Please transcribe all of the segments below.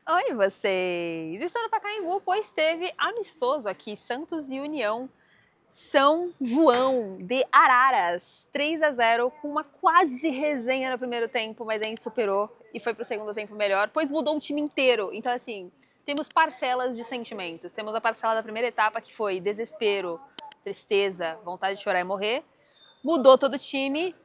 Oi, vocês! Estou no Pacaembu, pois teve amistoso aqui, Santos e União. São João de Araras, 3-0, com uma quase resenha no primeiro tempo, mas aí superou e foi pro segundo tempo melhor, pois mudou o time inteiro. Então, assim, temos parcelas de sentimentos. Temos a parcela da primeira etapa, que foi desespero, tristeza, vontade de chorar e morrer. Mudou todo o time,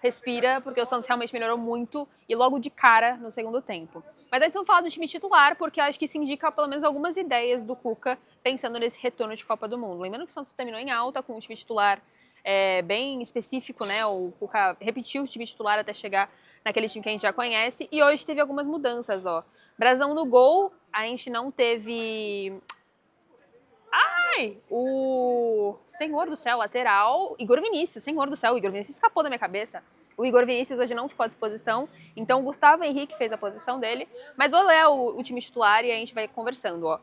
respira, porque o Santos realmente melhorou muito e logo de cara no segundo tempo. Mas antes vamos falar do time titular, porque eu acho que isso indica pelo menos algumas ideias do Cuca pensando nesse retorno de Copa do Mundo. Lembrando que o Santos terminou em alta com um time titular bem específico, né? O Cuca repetiu o time titular até chegar naquele time que a gente já conhece e hoje teve algumas mudanças, ó. Brasão no gol, a gente não teve o Senhor do Céu, lateral, Igor Vinícius, Senhor do Céu, Igor Vinícius escapou da minha cabeça. O Igor Vinícius hoje não ficou à disposição, então o Gustavo Henrique fez a posição dele, mas vou ler o time titular e a gente vai conversando, ó.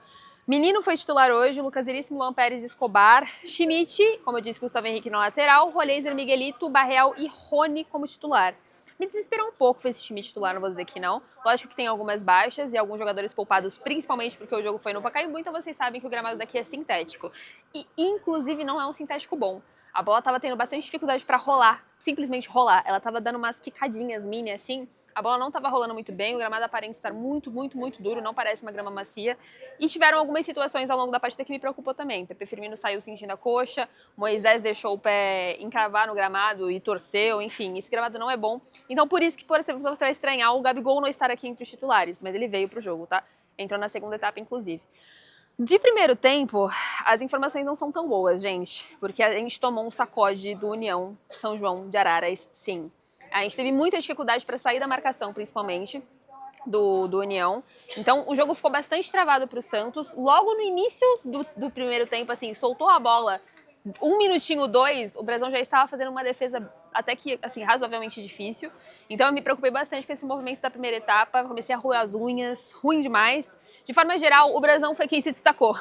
Menino foi titular hoje, Lucas Veríssimo, Luan Pérez, Escobar, Schmidt, como eu disse, Gustavo Henrique na lateral, Roleiser, Miguelito, Barreal e Rony como titular. Me desesperou um pouco esse time titular, não vou dizer que não. Lógico que tem algumas baixas e alguns jogadores poupados, principalmente porque o jogo foi no Pacaembu, então vocês sabem que o gramado daqui é sintético. E, inclusive, não é um sintético bom. A bola tava tendo bastante dificuldade para rolar, simplesmente rolar. Ela tava dando umas quicadinhas mini assim. A bola não tava rolando muito bem, o gramado aparenta estar muito duro, não parece uma grama macia. E tiveram algumas situações ao longo da partida que me preocupou também. Pepe Firmino saiu sentindo a coxa, Moisés deixou o pé encravar no gramado e torceu, enfim, esse gramado não é bom. Então por isso que, por exemplo, você vai estranhar o Gabigol não estar aqui entre os titulares, mas ele veio pro jogo, tá? Entrou na segunda etapa, inclusive. De primeiro tempo, as informações não são tão boas, gente, porque a gente tomou um sacode do União São João de Araras, sim. A gente teve muita dificuldade para sair da marcação, principalmente, do União. Então, o jogo ficou bastante travado para o Santos. Logo no início do primeiro tempo, assim, soltou a bola, 1 minutinho, 2, o Brasão já estava fazendo uma defesa até que, assim, razoavelmente difícil. Então eu me preocupei bastante com esse movimento da primeira etapa, comecei a roer as unhas, ruim demais. De forma geral, o Brasão foi quem se destacou,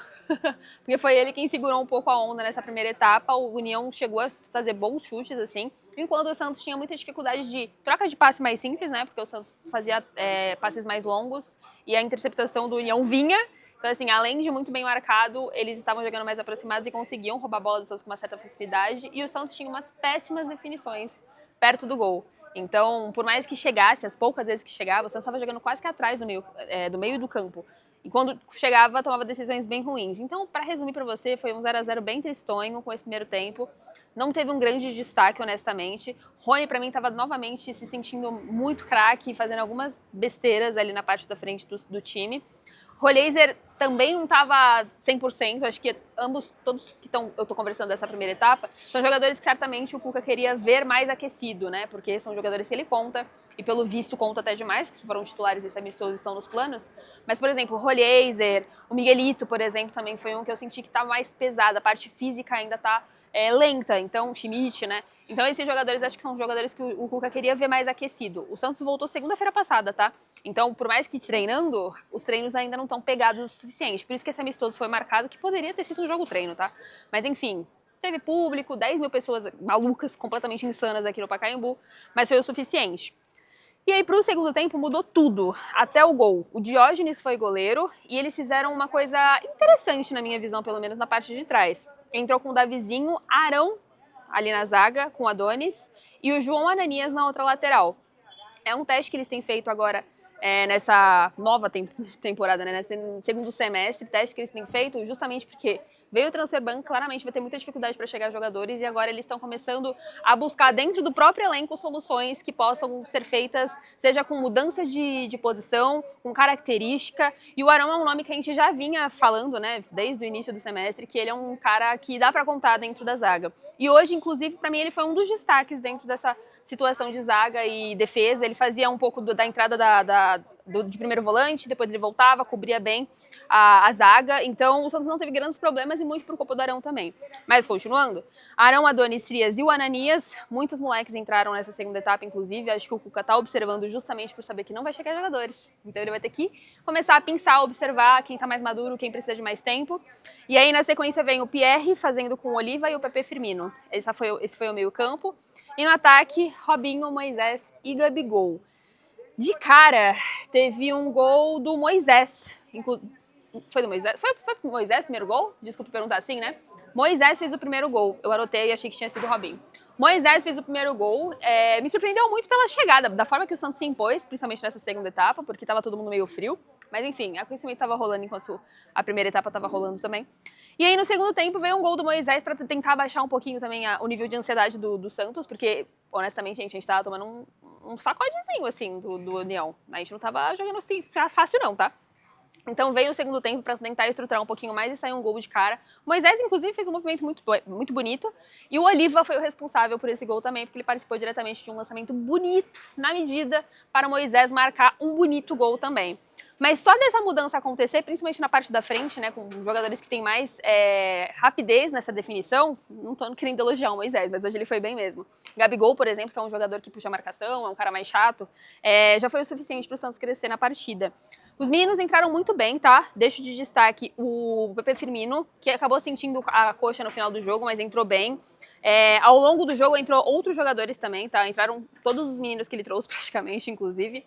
porque foi ele quem segurou um pouco a onda nessa primeira etapa. O União chegou a fazer bons chutes, assim, enquanto o Santos tinha muita dificuldade de troca de passe mais simples, né, porque o Santos fazia passes mais longos e a interceptação do União vinha. Então, assim, além de muito bem marcado, eles estavam jogando mais aproximados e conseguiam roubar a bola do Santos com uma certa facilidade. E o Santos tinha umas péssimas definições perto do gol. Então, por mais que chegasse, as poucas vezes que chegava, o Santos estava jogando quase que atrás do meio do campo. E quando chegava, tomava decisões bem ruins. Então, para resumir para você, foi um 0-0 bem tristonho com esse primeiro tempo. Não teve um grande destaque, honestamente. Rony, para mim, estava novamente se sentindo muito craque, fazendo algumas besteiras ali na parte da frente do time. Roleiser também não estava 100%, acho que ambos, todos que eu tô conversando dessa primeira etapa, são jogadores que certamente o Cuca queria ver mais aquecido, né? Porque são jogadores que ele conta, e pelo visto conta até demais, que se foram titulares desse amistoso estão nos planos. Mas, por exemplo, o Roleiser, o Miguelito, por exemplo, também foi um que eu senti que tá mais pesado, a parte física ainda tá lenta, então, Schmidt, né? Então esses jogadores acho que são jogadores que o Cuca queria ver mais aquecido. O Santos voltou segunda-feira passada, tá? Então, por mais que treinando, os treinos ainda não estão pegados o suficiente. Por isso que esse amistoso foi marcado, que poderia ter sido um jogo-treino, tá? Mas enfim, teve público, 10 mil pessoas malucas, completamente insanas aqui no Pacaembu, mas foi o suficiente. E aí, pro segundo tempo, mudou tudo, até o gol. O Diógenes foi goleiro e eles fizeram uma coisa interessante, na minha visão, pelo menos na parte de trás. Entrou com o Davizinho, Arão ali na zaga, com o Adonis, e o João Ananias na outra lateral. É um teste que eles têm feito agora nessa nova temporada, né, nesse segundo semestre, teste que eles têm feito justamente porque veio o transfer ban, claramente vai ter muita dificuldade para chegar jogadores e agora eles estão começando a buscar dentro do próprio elenco soluções que possam ser feitas, seja com mudança de posição, com característica, e o Arão é um nome que a gente já vinha falando, né, desde o início do semestre, que ele é um cara que dá para contar dentro da zaga. E hoje, inclusive, para mim ele foi um dos destaques dentro dessa situação de zaga e defesa. Ele fazia um pouco da entrada de primeiro volante, depois ele voltava, cobria bem a zaga. Então o Santos não teve grandes problemas e muito por culpa do Arão também. Mas continuando, Arão, Adonis, Frias e o Ananias, muitos moleques entraram nessa segunda etapa, inclusive. Acho que o Cuca tá observando justamente por saber que não vai chegar jogadores. Então ele vai ter que começar a pensar, observar quem tá mais maduro, quem precisa de mais tempo. E aí na sequência vem o Pierre fazendo com o Oliva e o Pepe Firmino. Esse foi o meio campo. E no ataque, Robinho, Moisés e Gabigol. De cara, teve um gol do Moisés. Foi do Moisés? Foi do Moisés o primeiro gol? Desculpa perguntar assim, né? Moisés fez o primeiro gol. Eu anotei e achei que tinha sido o Robinho. Moisés fez o primeiro gol. Me surpreendeu muito pela chegada, da forma que o Santos se impôs, principalmente nessa segunda etapa, porque estava todo mundo meio frio. Mas enfim, aquecimento estava rolando enquanto a primeira etapa estava rolando também. E aí, no segundo tempo, veio um gol do Moisés para tentar baixar um pouquinho também o nível de ansiedade do Santos, porque, honestamente, gente, a gente tava tomando um sacodezinho, assim, do União. A gente não tava jogando assim fácil não, tá? Então veio o segundo tempo para tentar estruturar um pouquinho mais e sair um gol de cara. O Moisés, inclusive, fez um movimento muito bonito. E o Oliva foi o responsável por esse gol também, porque ele participou diretamente de um lançamento bonito, na medida, para o Moisés marcar um bonito gol também. Mas só dessa mudança acontecer, principalmente na parte da frente, né, com jogadores que têm mais rapidez nessa definição, não tô querendo elogiar o Moisés, mas hoje ele foi bem mesmo. Gabigol, por exemplo, que é um jogador que puxa a marcação, é um cara mais chato, já foi o suficiente para o Santos crescer na partida. Os meninos entraram muito bem, tá? Deixo de destaque o Pepe Firmino, que acabou sentindo a coxa no final do jogo, mas entrou bem. Ao longo do jogo entrou outros jogadores também, tá? Entraram todos os meninos que ele trouxe praticamente, inclusive.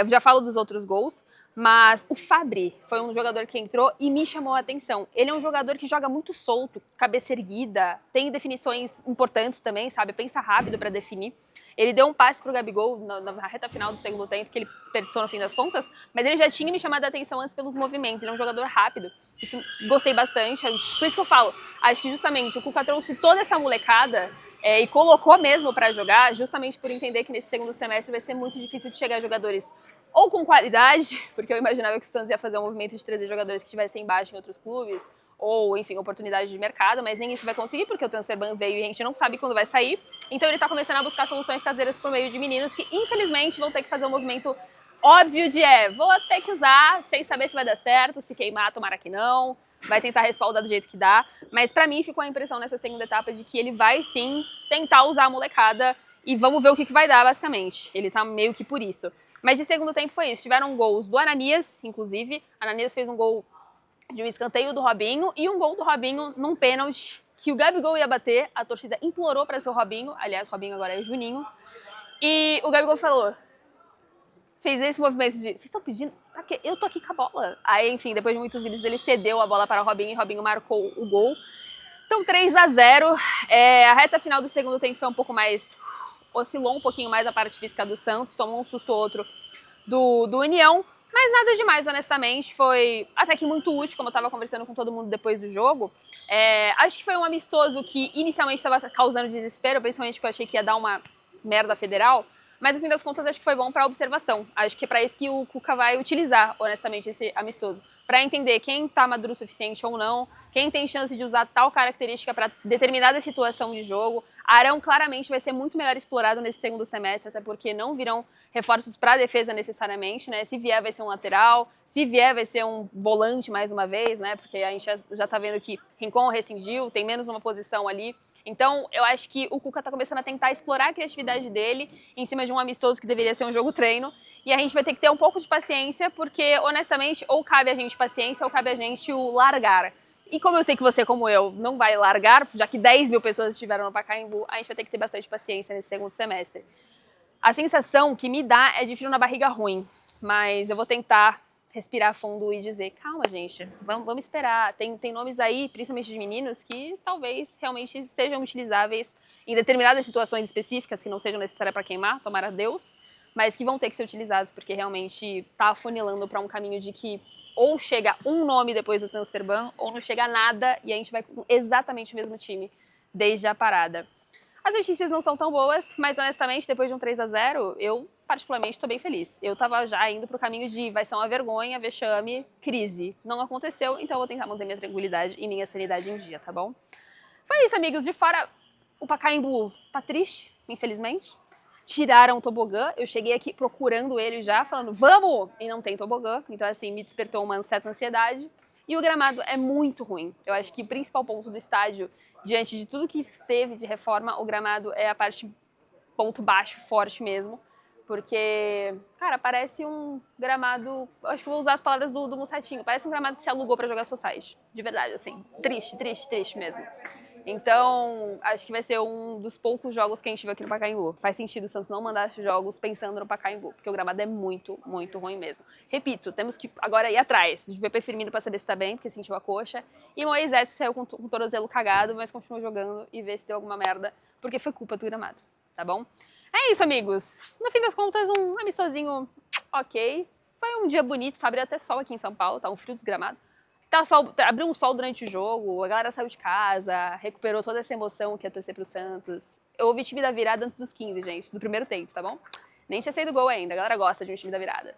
Já falo dos outros gols. Mas o Fabri foi um jogador que entrou e me chamou a atenção. Ele é um jogador que joga muito solto, cabeça erguida, tem definições importantes também, sabe? Pensa rápido para definir. Ele deu um passe pro Gabigol na reta final do segundo tempo, que ele desperdiçou no fim das contas, mas ele já tinha me chamado a atenção antes pelos movimentos. Ele é um jogador rápido. Isso gostei bastante. Por isso que eu falo, acho que justamente o Cuca trouxe toda essa molecada e colocou mesmo para jogar, justamente por entender que nesse segundo semestre vai ser muito difícil de chegar jogadores ou com qualidade, porque eu imaginava que o Santos ia fazer um movimento de trazer jogadores que estivessem embaixo em outros clubes, ou, enfim, oportunidade de mercado, mas nem isso vai conseguir, porque o Transferban veio e a gente não sabe quando vai sair. Então ele tá começando a buscar soluções caseiras por meio de meninos que, infelizmente, vão ter que fazer um movimento óbvio de vou ter que usar, sem saber se vai dar certo, se queimar, tomara que não, vai tentar respaldar do jeito que dá. Mas pra mim ficou a impressão nessa segunda etapa de que ele vai, sim, tentar usar a molecada e vamos ver o que vai dar, basicamente. Ele tá meio que por isso. Mas de segundo tempo foi isso. Tiveram gols do Ananias, inclusive. Ananias fez um gol de um escanteio do Robinho e um gol do Robinho num pênalti que o Gabigol ia bater. A torcida implorou para ser o Robinho. Aliás, o Robinho agora é o Juninho. E o Gabigol falou, fez esse movimento de, vocês estão pedindo? Eu tô aqui com a bola. Aí, enfim, depois de muitos gritos, ele cedeu a bola para o Robinho e o Robinho marcou o gol. Então, 3-0. A reta final do segundo tempo foi um pouco mais... oscilou um pouquinho mais a parte física do Santos, tomou um susto ou outro do União, mas nada demais, honestamente. Foi até que muito útil, como eu estava conversando com todo mundo depois do jogo. Acho que foi um amistoso que inicialmente estava causando desespero, principalmente porque eu achei que ia dar uma merda federal, mas no fim das contas acho que foi bom para observação. Acho que é para isso que o Cuca vai utilizar, honestamente, esse amistoso. Para entender quem está maduro o suficiente ou não, quem tem chance de usar tal característica para determinada situação de jogo. Arão claramente vai ser muito melhor explorado nesse segundo semestre, até porque não virão reforços para a defesa necessariamente, né? Se vier vai ser um lateral, se vier vai ser um volante mais uma vez, né? Porque a gente já está vendo que Rincon rescindiu, tem menos uma posição ali. Então, eu acho que o Cuca está começando a tentar explorar a criatividade dele em cima de um amistoso que deveria ser um jogo-treino. E a gente vai ter que ter um pouco de paciência, porque, honestamente, ou cabe a gente paciência ou cabe a gente o largar. E como eu sei que você, como eu, não vai largar, já que 10 mil pessoas estiveram no Pacaembu, a gente vai ter que ter bastante paciência nesse segundo semestre. A sensação que me dá é de frio na barriga ruim, mas eu vou tentar respirar fundo e dizer, calma, gente, vamos esperar. Tem nomes aí, principalmente de meninos, que talvez realmente sejam utilizáveis em determinadas situações específicas, que não sejam necessárias para queimar, tomara Deus, mas que vão ter que ser utilizados, porque realmente está afunilando para um caminho de que ou chega um nome depois do Transferban, ou não chega nada e a gente vai com exatamente o mesmo time desde a parada. As notícias não são tão boas, mas honestamente, depois de um 3-0, eu particularmente estou bem feliz. Eu estava já indo para o caminho de vai ser uma vergonha, vexame, crise. Não aconteceu, então eu vou tentar manter minha tranquilidade e minha sanidade em dia, tá bom? Foi isso, amigos. De fora, o Pacaembu tá triste, infelizmente. Tiraram o tobogã, eu cheguei aqui procurando ele já, falando, vamos! E não tem tobogã, então assim, me despertou uma certa ansiedade. E o gramado é muito ruim. Eu acho que o principal ponto do estádio, diante de tudo que teve de reforma, o gramado é a parte ponto baixo, forte mesmo. Porque, cara, parece um gramado... Acho que vou usar as palavras do Mussatinho. Parece um gramado que se alugou pra jogar society. De verdade, assim. Triste, triste, triste mesmo. Então, acho que vai ser um dos poucos jogos que a gente viu aqui no Pacaembu. Faz sentido o Santos não mandar jogos pensando no Pacaembu, porque o gramado é muito, muito ruim mesmo. Repito, temos que agora ir atrás de VP Firmino pra saber se tá bem, porque sentiu a coxa. E Moisés saiu com o tornozelo cagado, mas continua jogando e vê se deu alguma merda, porque foi culpa do gramado, tá bom? É isso, amigos. No fim das contas, um amistosinho ok. Foi um dia bonito, tá abrindo até sol aqui em São Paulo, tá um frio desgramado. Abriu um sol durante o jogo, a galera saiu de casa, recuperou toda essa emoção que ia torcer pro Santos. Eu ouvi time da virada antes dos 15, gente, do primeiro tempo, tá bom? Nem tinha saído gol ainda, a galera gosta de um time da virada.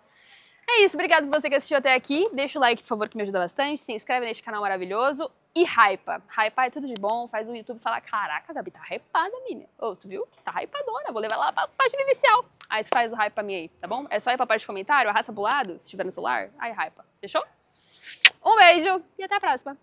É isso, obrigado por você que assistiu até aqui. Deixa o like, por favor, que me ajuda bastante. Se inscreve neste canal maravilhoso. E hypa. Hypa é tudo de bom, faz o YouTube falar, caraca, a Gabi tá hypada, mina. Ô, tu viu? Tá hypadona, vou levar lá pra página inicial. Aí tu faz o hype pra mim aí, tá bom? É só ir pra parte de comentário, arrasta pro lado, se estiver no celular, aí hypa. Fechou? Um beijo e até a próxima!